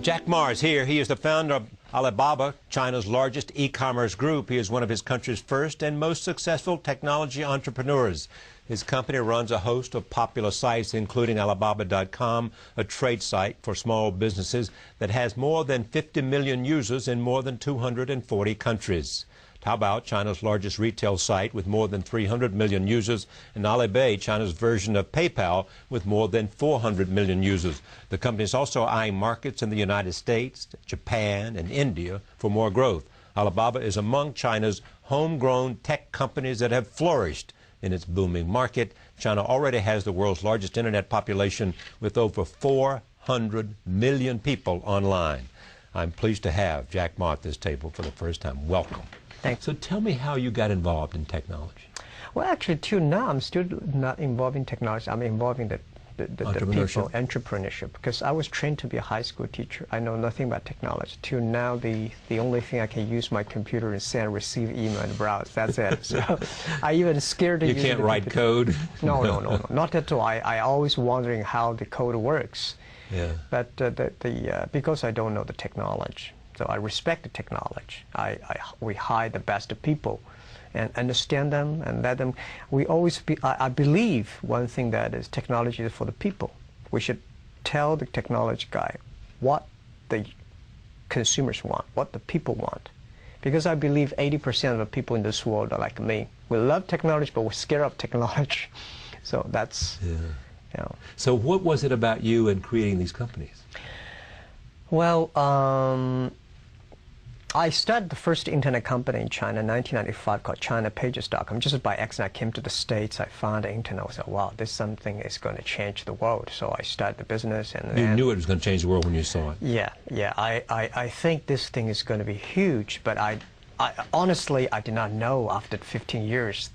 Jack Ma is here. He is the founder of Alibaba, China's largest e-commerce group. He is one of his country's first and most successful technology entrepreneurs. His company runs a host of popular sites, including alibaba.com, a trade site for small businesses that has more than 50 million users in more than 240 countries. Taobao, China's largest retail site with more than 300 million users, and Alipay, China's version of PayPal with more than 400 million users. The company is also eyeing markets in the United States, Japan, and India for more growth. Alibaba is among China's homegrown tech companies that have flourished in its booming market. China already has the world's largest internet population with over 400 million people online. I'm pleased to have Jack Ma at this table for the first time. Welcome. Thanks. So tell me how you got involved in technology. Well, actually, till now, I'm still not involved in technology. I'm involved in the people, entrepreneurship, because I was trained to be a high school teacher. I know nothing about technology. Till now, the only thing I can use my computer and send, receive email, and browse. That's it. So I even scared to use You can't write code? No, not at all. I always wondering how the code works. Yeah. But because I don't know the technology. So I respect the technology. We hire the best people and understand them and let them. I believe one thing that is technology is for the people. We should tell the technology guy what the consumers want, what the people want. Because I believe 80% of the people in this world are like me. We love technology, but we're scared of technology. So that's, yeah. You know. So what was it about you in creating these companies? Well, I started the first internet company in China in 1995 called ChinaPages.com. Just by accident, I came to the States. I found the internet. I said, wow, this something is going to change the world. So I started the business. And you knew it was going to change the world when you saw it. Yeah. I think this thing is going to be huge. But I honestly, I did not know after 15 years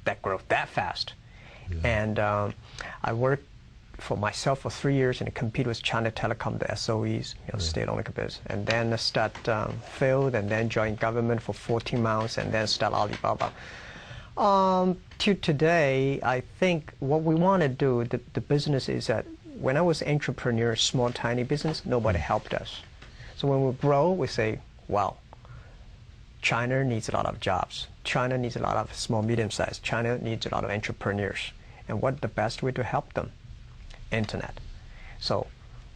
that grew that fast. Yeah. And I worked for myself for 3 years and compete with China Telecom, the SOEs, state-owned business, and then failed, and then joined government for 14 months, and then start Alibaba. To today, I think what we want to do, the business is that when I was entrepreneur, small, tiny business, nobody helped us. So when we grow, we say, wow, China needs a lot of jobs. China needs a lot of small, medium-sized. China needs a lot of entrepreneurs. And what's the best way to help them? Internet. So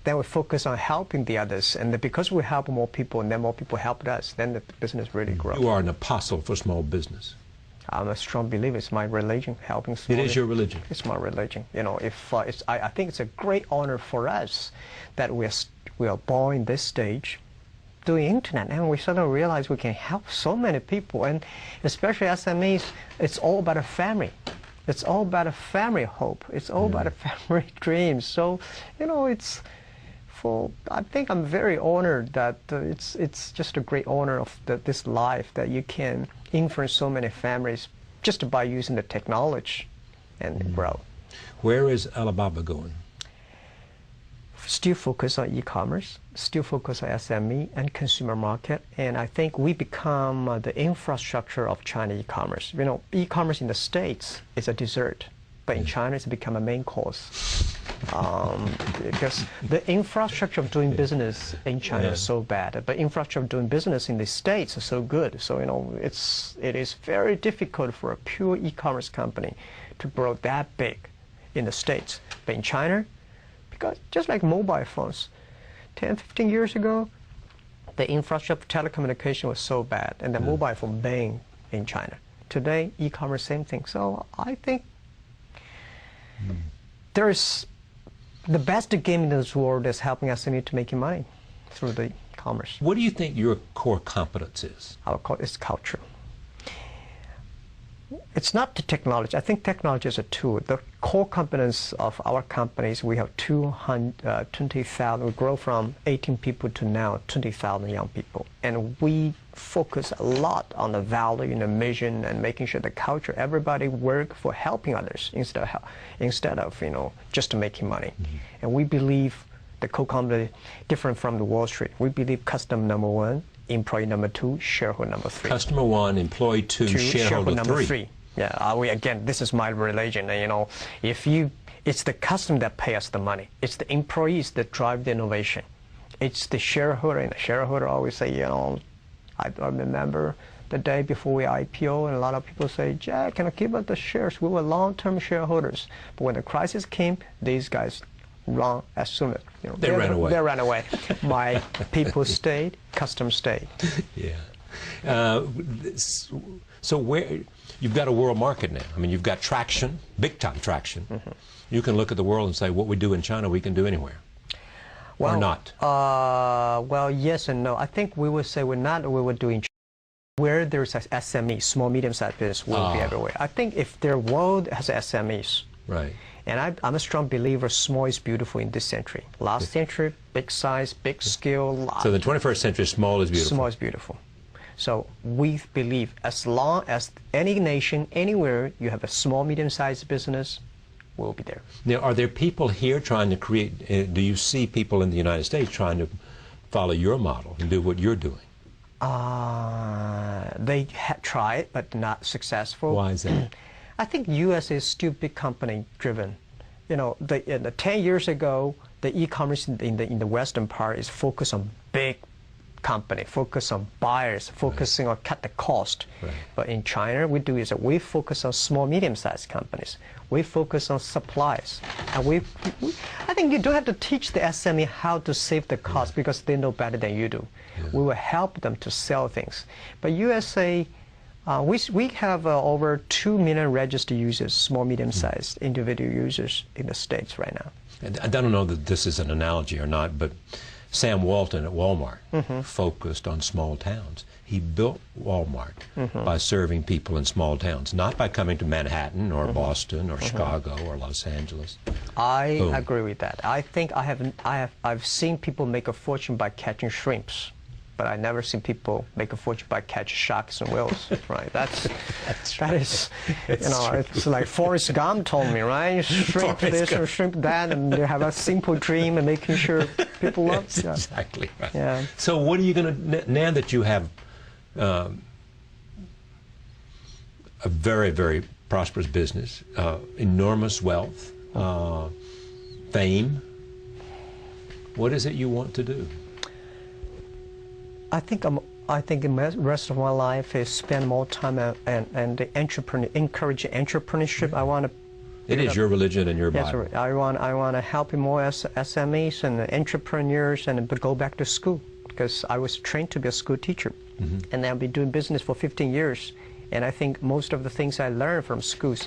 then we focus on helping the others, and because we help more people and then more people helped us, then the business really grows. You are an apostle for small business. I'm a strong believer. It's my religion, helping small. It is your religion. It's my religion. You know, I think it's a great honor for us that we are born in this stage doing internet, and we suddenly realize we can help so many people, and especially SMEs. It's all about a family. It's all about a family hope. It's all about a family dream. So, I think I'm very honored that it's just a great honor of this life that you can influence so many families just by using the technology and grow. Where is Alibaba going? Still focus on e-commerce, still focus on SME and consumer market, and I think we become the infrastructure of China e-commerce. E-commerce in the States is a dessert, but in China it's become a main course. Because the infrastructure of doing business in China is so bad, but infrastructure of doing business in the States is so good. So it is very difficult for a pure e-commerce company to grow that big in the States, but in China. Because just like mobile phones, 10, 15 years ago, the infrastructure of telecommunication was so bad, and the mobile phone banned in China. Today, e-commerce, same thing. So I think there is the best game in this world is helping SME to making money through the commerce. What do you think your core competence is? It's culture. It's not the technology. I think technology is a tool. The core competence of our companies, we have 20,000. We grow from 18 people to now 20,000 young people. And we focus a lot on the value and the mission and making sure the culture, everybody work for helping others instead of just making money. And we believe the co-company different from the Wall Street. We believe customer number one, employee number two, shareholder number three. Customer one, employee two, shareholder number three. Yeah, again, this is my religion. It's the customer that pay us the money. It's the employees that drive the innovation. It's the shareholder, and the shareholder always say, you know, I remember the day before we IPO, and a lot of people say, Jack, can I give us the shares? We were long-term shareholders. But when the crisis came, these guys run as soon as, you know, they ran away. They ran away. My people stayed, customers stayed. Yeah. So where, you've got a world market now. I mean, you've got traction, big-time traction. Mm-hmm. You can look at the world and say, what we do in China, we can do anywhere. Well, or not? Well, yes and no. I think we would say we were doing where there's a SME, small, medium-sized business, will be everywhere. I think if their world has SMEs, right. And I'm a strong believer small is beautiful in this century. Last century, big size, big scale. So the 21st century, small is beautiful. Small is beautiful. So we believe as long as any nation, anywhere, you have a small, medium-sized business, we'll be there. Now, are there people here trying to create, do you see people in the United States trying to follow your model and do what you're doing? They tried, but not successful. Why is that? I think U.S. is still big company driven. You know, 10 years ago, the e-commerce in the Western part is focused on big company, focus on buyers, focusing on cut the cost. Right. But in China, we do is that we focus on small, medium-sized companies. We focus on supplies. And I think you don't have to teach the SME how to save the cost because they know better than you do. Yeah. We will help them to sell things. But USA, we have over 2 million registered users, small, medium-sized individual users in the States right now. And I don't know that this is an analogy or not, but Sam Walton at Walmart focused on small towns. He built Walmart by serving people in small towns, not by coming to Manhattan or Boston or Chicago or Los Angeles. I agree with that. I think I've seen people make a fortune by catching shrimps, but I've never seen people make a fortune by catching sharks and whales. Right? That is, you know, it's like Forrest Gump told me, right? Shrimp this or shrimp that, and they have a simple dream and making sure people love. That's exactly right. Yeah. So what are you going to, now that you have a very, very prosperous business, enormous wealth, fame, what is it you want to do? I think the rest of my life is spend more time and the encourage entrepreneurship. I want to. It is your religion and your Bible. Yes, I want to help more SMEs and entrepreneurs and go back to school because I was trained to be a school teacher, and I've been doing business for 15 years, and I think most of the things I learned from schools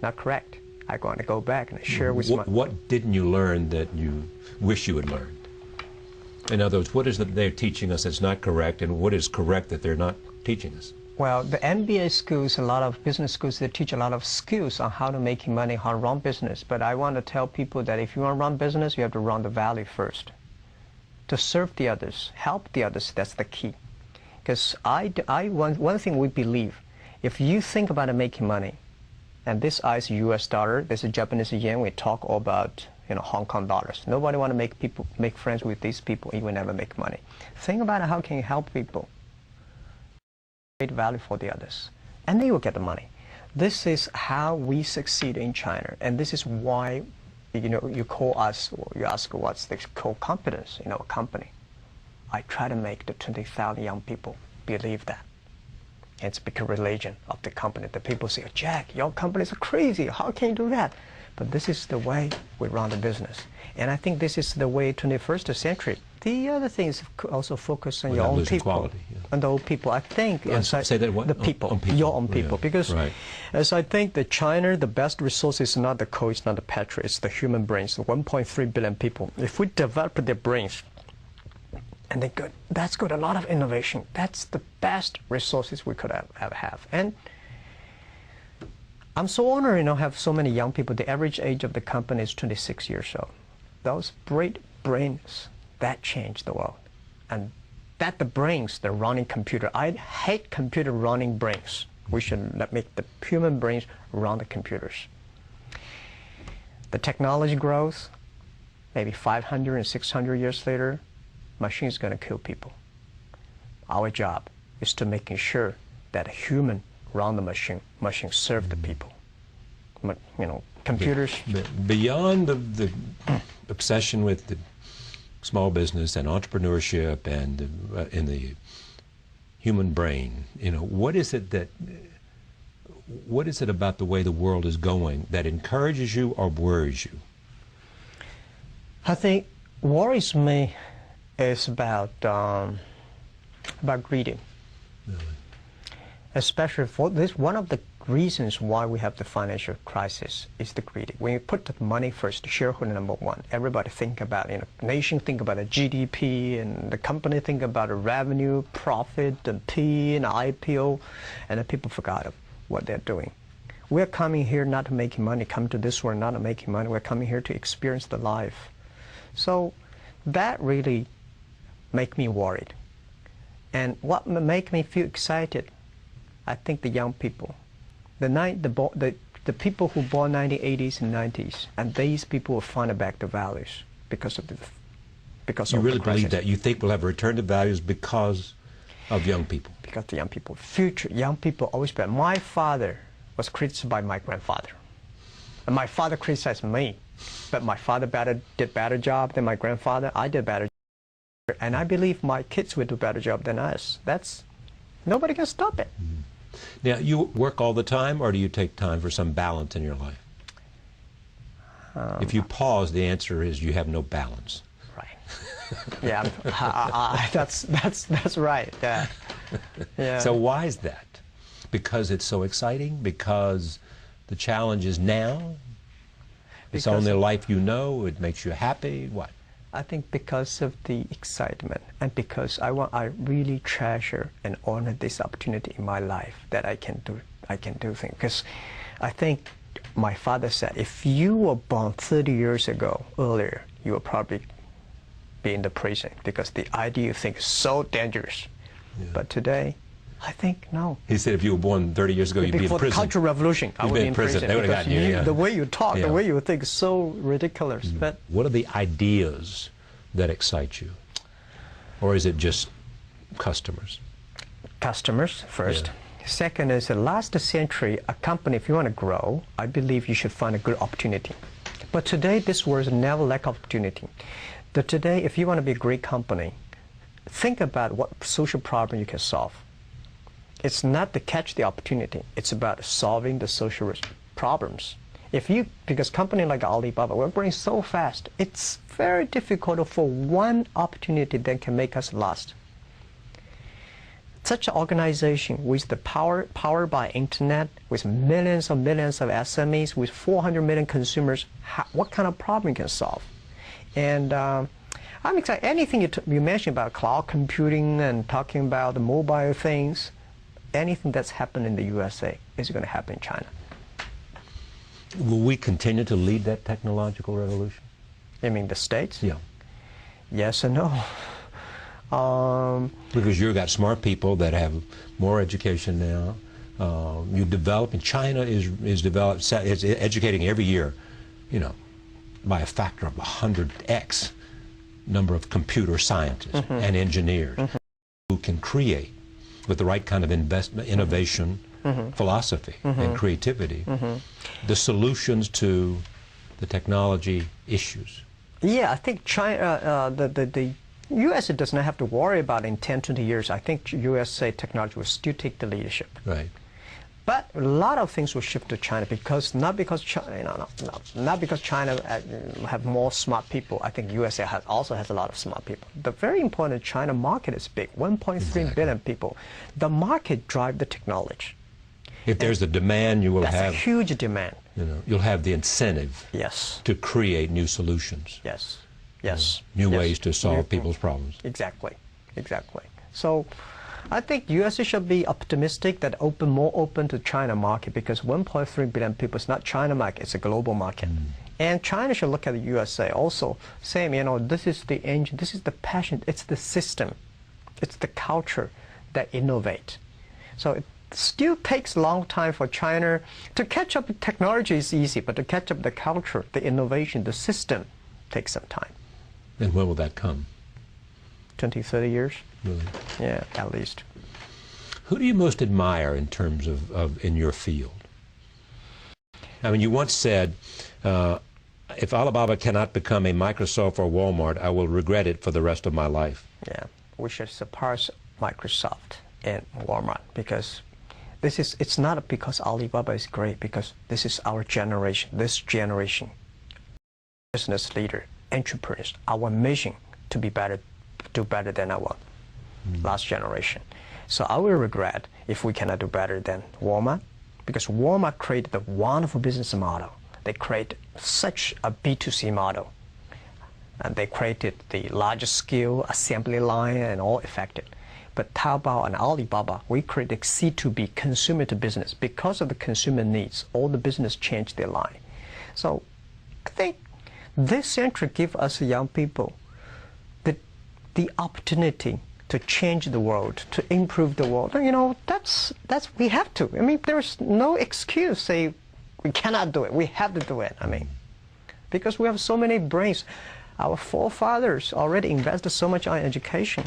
not correct. I want to go back and share with my. What didn't you learn that you wish you had learned? In other words, what is it they're teaching us that's not correct, and what is correct that they're not teaching us? Well, the MBA schools, a lot of business schools, they teach a lot of skills on how to make money, how to run business. But I want to tell people that if you want to run business, you have to run the value first. To serve the others, help the others, that's the key. Because one thing we believe, if you think about making money, and this is US dollar, this is Japanese yen, we talk all about Hong Kong dollars. Nobody want to make friends with these people. You will never make money. Think about how can you help people. Create value for the others, and they will get the money. This is how we succeed in China, and this is why, you call us or you ask what's the core competence in our company. I try to make the 20,000 young people believe that. It's become religion of the company. The people say, Jack, your companies are crazy. How can you do that? But this is the way we run the business. And I think this is the way 21st century. The other thing is also focus on your own people. Quality, on the old people. I think say that what? The people, on people. Your own people. Yeah. Because right. as I think that China, the best resource is not the coal, it's not the petrol, it's the human brains, 1.3 billion people. If we develop their brains, and that's got a lot of innovation. That's the best resources we could ever have. And I'm so honored, have so many young people. The average age of the company is 26 years old. Those great brains, that changed the world. And that the brains, the running computer. I hate computer running brains. We should make the human brains run the computers. The technology grows, maybe 500 and 600 years later, machine is going to kill people. Our job is to making sure that a human run the machine serve the people. Computers. Beyond the obsession with the small business and entrepreneurship and in the human brain, you know, what is it about the way the world is going that encourages you or worries you? I think worries me is about greed. Really? Especially for this, one of the reasons why we have the financial crisis is the greed. When you put the money first, the shareholder number one, everybody think about, you know, nation think about the GDP, and the company think about the revenue, profit, and P, and IPO, and the people forgot what they're doing. We're coming here not to make money, come to this world not to make money, we're coming here to experience the life. So that really make me worried. And what make me feel excited, I think the young people. The people who born 1980s and 90s, and these people will find back the values because of the You really believe that? You think we'll have a return to values because of young people? Because the young people, future young people always better. My father was criticized by my grandfather, and my father criticized me, but my father did better job than my grandfather. I did better, and I believe my kids will do better job than us. Nobody can stop it. Mm-hmm. Now, you work all the time, or do you take time for some balance in your life? If you pause, the answer is you have no balance. Right. Yeah, that's right. Yeah. Yeah. So why is that? Because it's so exciting? Because the challenge is now? It's only a life you know? It makes you happy? What? I think because of the excitement, and because I really treasure and honor this opportunity in my life that I can do things. Because I think my father said, if you were born 30 years ago earlier, you would probably be in the prison because the idea you think is so dangerous. Yeah. But today, I think no. He said if you were born 30 years ago, you'd be in prison. Before the Cultural Revolution, I would be in prison. They would have gotten you, yeah. The way you talk, yeah. the way you think is so ridiculous. Mm. But what are the ideas that excite you? Or is it just customers? Customers first. Yeah. Second is the last century, a company, if you want to grow, I believe you should find a good opportunity. But today, this world never lack opportunity. But today, if you want to be a great company, think about what social problem you can solve. It's not to catch the opportunity. It's about solving the social problems. Because company like Alibaba, we're growing so fast, it's very difficult for one opportunity that can make us lost. Such an organization with the powered by internet, with millions of SMEs, with 400 million consumers, what kind of problem you can solve? And I'm excited. Anything you mentioned about cloud computing and talking about the mobile things, anything that's happened in the USA is going to happen in China. Will we continue to lead that technological revolution? You mean the States? Yeah. Yes and no. Because you've got smart people that have more education now. You develop, and China is educating every year, you know, by a factor of 100x number of computer scientists and engineers who can create with the right kind of investment, innovation, philosophy and creativity, the solutions to the technology issues. Yeah, I think China, the U.S. does not have to worry about in 10, 20 years. I think USA technology will still take the leadership. Right. But a lot of things will shift to China not because China have more smart people. I think USA also has a lot of smart people. The very important China market is big, 1.3 billion people. The market drives the technology. If there's a demand, you will have... That's a huge demand. You know, you'll have the incentive to create new solutions. Yes. Yes. New ways to solve people's problems. Exactly. Exactly. So I think U.S. should be optimistic that more open to China market, because 1.3 billion people is not China market, it's a global market. And China should look at the USA also, saying, you know, this is the engine, this is the passion, it's the system, it's the culture that innovate. So it still takes a long time for China to catch up with technology is easy, but to catch up the culture, the innovation, the system takes some time. And when will that come? 20, 30 years. Really? Yeah, at least. Who do you most admire in terms of in your field? I mean, you once said, if Alibaba cannot become a Microsoft or Walmart, I will regret it for the rest of my life. Yeah, we should surpass Microsoft and Walmart because it's not because Alibaba is great, because this is our generation, business leader, entrepreneurs, our mission to be better, do better than our last generation. So I will regret if we cannot do better than Walmart, because Walmart created a wonderful business model. They created such a B2C model. And they created the largest scale assembly line and all effective. But Taobao and Alibaba, we created C2B, consumer to business. Because of the consumer needs, all the business changed their line. So I think this century gives us young people the opportunity to change the world, to improve the world. You know, that's we have to. I mean, there's no excuse say we cannot do it. We have to do it. I mean, because we have so many brains. Our forefathers already invested so much on education,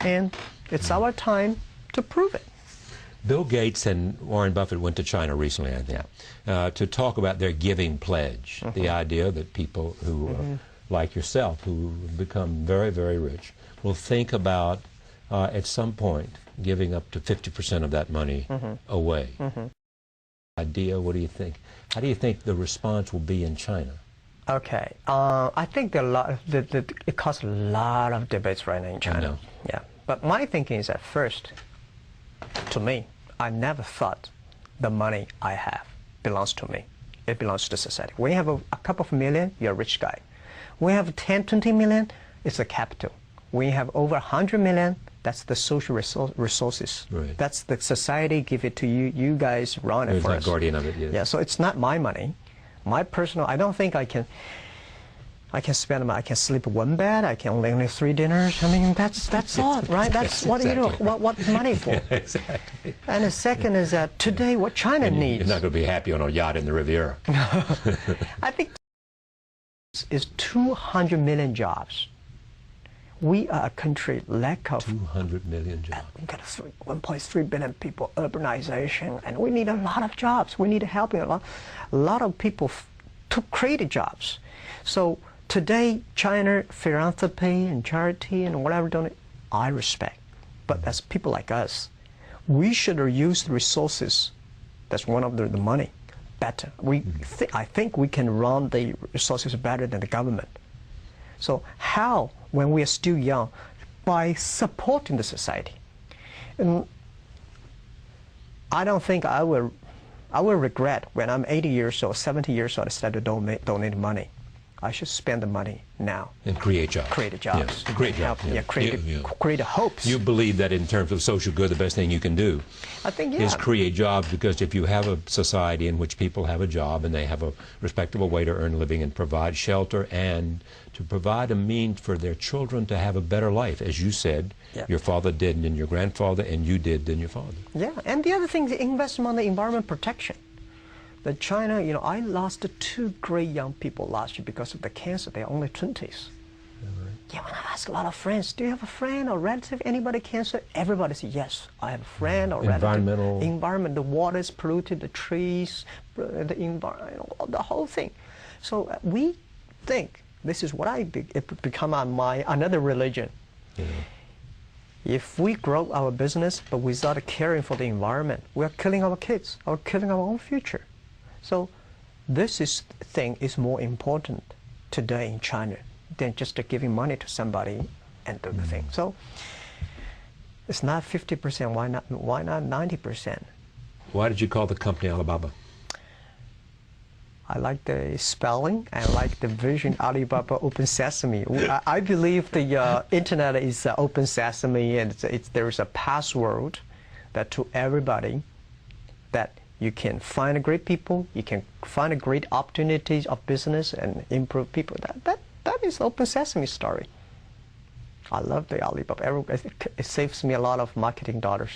and it's our time to prove it. Bill Gates and Warren Buffett went to China recently, I think, to talk about their giving pledge, the idea that people who, like yourself, who become very, very rich, will think about, at some point, giving up to 50% of that money away. Idea, what do you think? How do you think the response will be in China? Okay, I think it causes a lot of debates right now in China. I know. Yeah, but my thinking is that first, to me, I never thought the money I have belongs to me. It belongs to society. When you have a couple of million, you're a rich guy. When you have 10, 20 million, it's a capital. When you have over 100 million, that's the social resources. Right. That's the society give it to you. You guys run it for us. You're the guardian of it, yes. Yeah, so it's not my money. My personal, I don't think I can spend, I can sleep one bed, I can only 3 dinners. I mean, that's all, right? That's what exactly. You know, what's money for? Exactly. And the second is that today what China needs. You're not going to be happy on a yacht in the Riviera. I think is 200 million jobs. We are a country lack of 200 million jobs. We've got 1.3 billion people, urbanization, and we need a lot of jobs. We need help a lot of people to create jobs. So today, China philanthropy and charity and whatever done, I respect. But as people like us, we should use the resources. That's one of the money better. I think we can run the resources better than the government. So how, when we are still young, by supporting the society? And I don't think I will regret when I'm 80 years old, 70 years old, I start to donate money. I should spend the money now. And create jobs. Create jobs. Yes, create jobs. Yeah, create hopes. You believe that in terms of social good, the best thing you can do is create jobs, because if you have a society in which people have a job and they have a respectable way to earn a living and provide shelter and to provide a means for their children to have a better life, as you said, your father did and your grandfather, and you did and your father. Yeah, and the other thing is investment on the environment protection. That China, you know, I lost 2 great young people last year because of the cancer. They're only 20s. Yeah, when I ask a lot of friends, do you have a friend or relative, anybody cancer? Everybody says, yes, I have a friend or relative. Environment, the water is polluted, the trees, the environment, the whole thing. So we think, this is what it become another religion. Yeah. If we grow our business but without caring for the environment, we are killing our kids or killing our own future. So this thing is more important today in China than just giving money to somebody and do the thing. So it's not 50%. Why not 90%? Why did you call the company Alibaba? I like the spelling. I like the vision, Alibaba, open sesame. I believe the internet is open sesame, and there is a password that to everybody that you can find great people, you can find great opportunities of business and improve people. That is open sesame story. I love the Alibaba. It saves me a lot of marketing dollars.